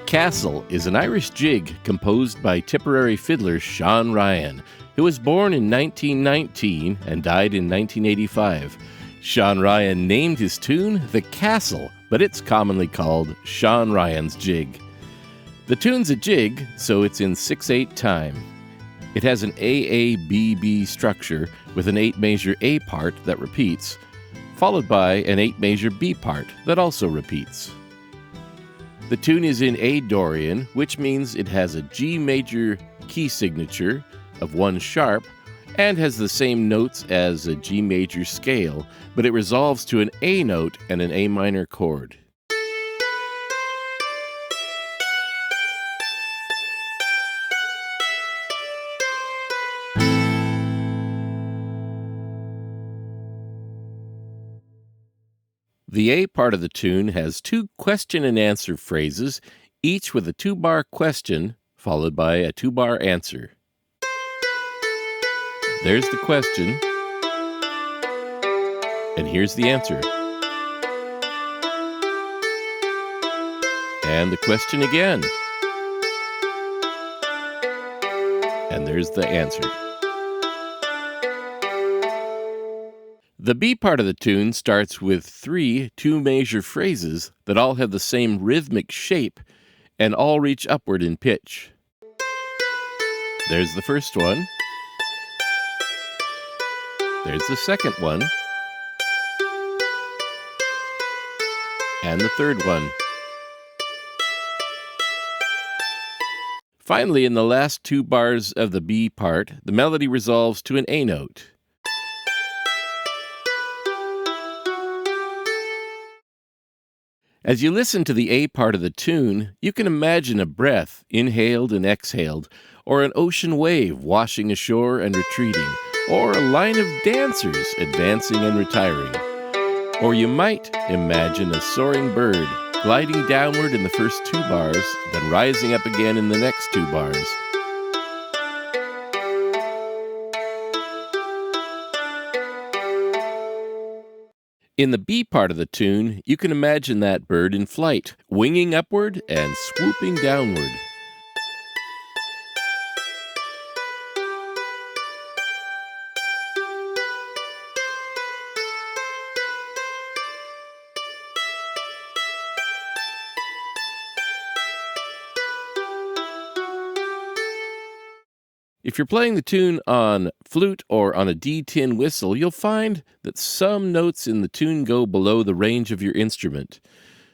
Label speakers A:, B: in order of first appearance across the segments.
A: Castle is an Irish jig composed by Tipperary fiddler Seán Ryan, who was born in 1919 and died in 1985. Seán Ryan named his tune The Castle, but it's commonly called Seán Ryan's Jig. The tune's a jig, so it's in 6/8 time. It has an A-A-B-B structure with an 8-measure A part that repeats, followed by an 8-measure B part that also repeats. The tune is in A Dorian, which means it has a G major key signature of 1 sharp and has the same notes as a G major scale, but it resolves to an A note and an A minor chord. The A part of the tune has 2 question and answer phrases, each with a 2-bar question followed by a 2-bar answer. There's the question, and here's the answer. And the question again. And there's the answer. The B part of the tune starts with 3 2-measure phrases that all have the same rhythmic shape and all reach upward in pitch. There's the first one. There's the second one. And the third one. Finally, in the last 2 bars of the B part, the melody resolves to an A note. As you listen to the A part of the tune, you can imagine a breath inhaled and exhaled, or an ocean wave washing ashore and retreating, or a line of dancers advancing and retiring. Or you might imagine a soaring bird gliding downward in the first 2 bars, then rising up again in the next 2 bars. In the B part of the tune, you can imagine that bird in flight, winging upward and swooping downward. If you're playing the tune on flute or on a D-tin whistle, you'll find that some notes in the tune go below the range of your instrument.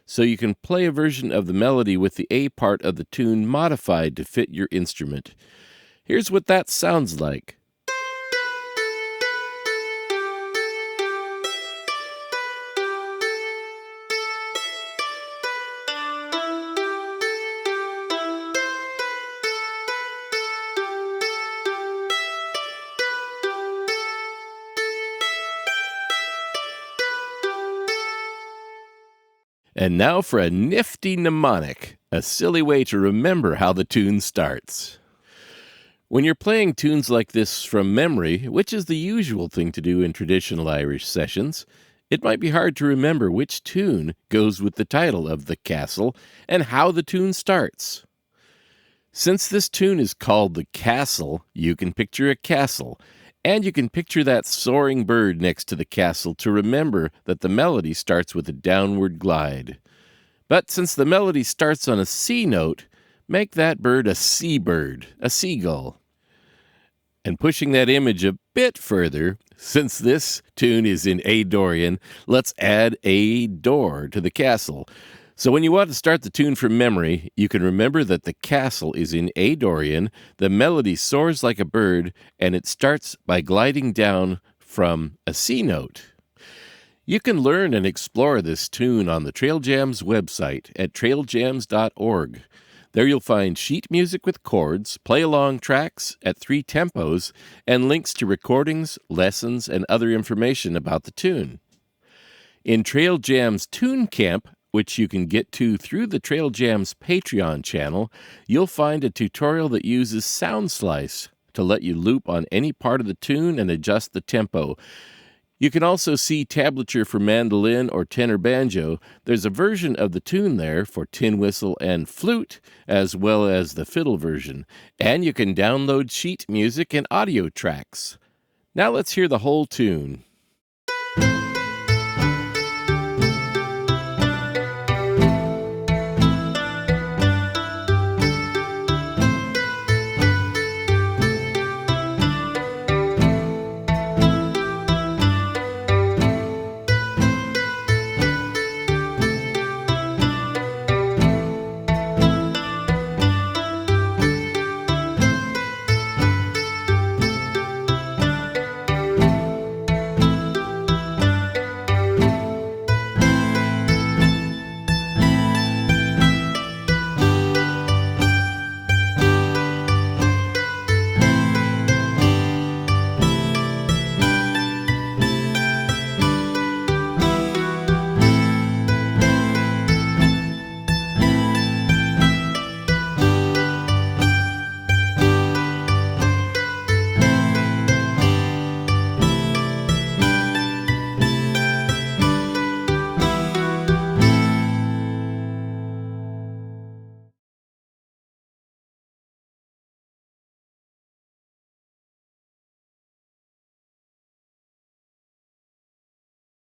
A: So you can play a version of the melody with the A part of the tune modified to fit your instrument. Here's what that sounds like. And now for a nifty mnemonic, a silly way to remember how the tune starts. When you're playing tunes like this from memory, which is the usual thing to do in traditional Irish sessions, it might be hard to remember which tune goes with the title of The Castle and how the tune starts. Since this tune is called The Castle, you can picture a castle, and you can picture that soaring bird next to the castle to remember that the melody starts with a downward glide. But since the melody starts on a C note, make that bird a seabird, a seagull. And pushing that image a bit further, since this tune is in A Dorian, let's add A Dor to the castle. So when you want to start the tune from memory, you can remember that the castle is in A Dorian, the melody soars like a bird, and it starts by gliding down from a C note. You can learn and explore this tune on the TrailJams website at trailjams.org. There you'll find sheet music with chords, play-along tracks at 3 tempos, and links to recordings, lessons, and other information about the tune. In TrailJams Tune Camp, which you can get to through the TrailJams Patreon channel, you'll find a tutorial that uses Soundslice to let you loop on any part of the tune and adjust the tempo. You can also see tablature for mandolin or tenor banjo. There's a version of the tune there for tin whistle and flute, as well as the fiddle version. And you can download sheet music and audio tracks. Now let's hear the whole tune.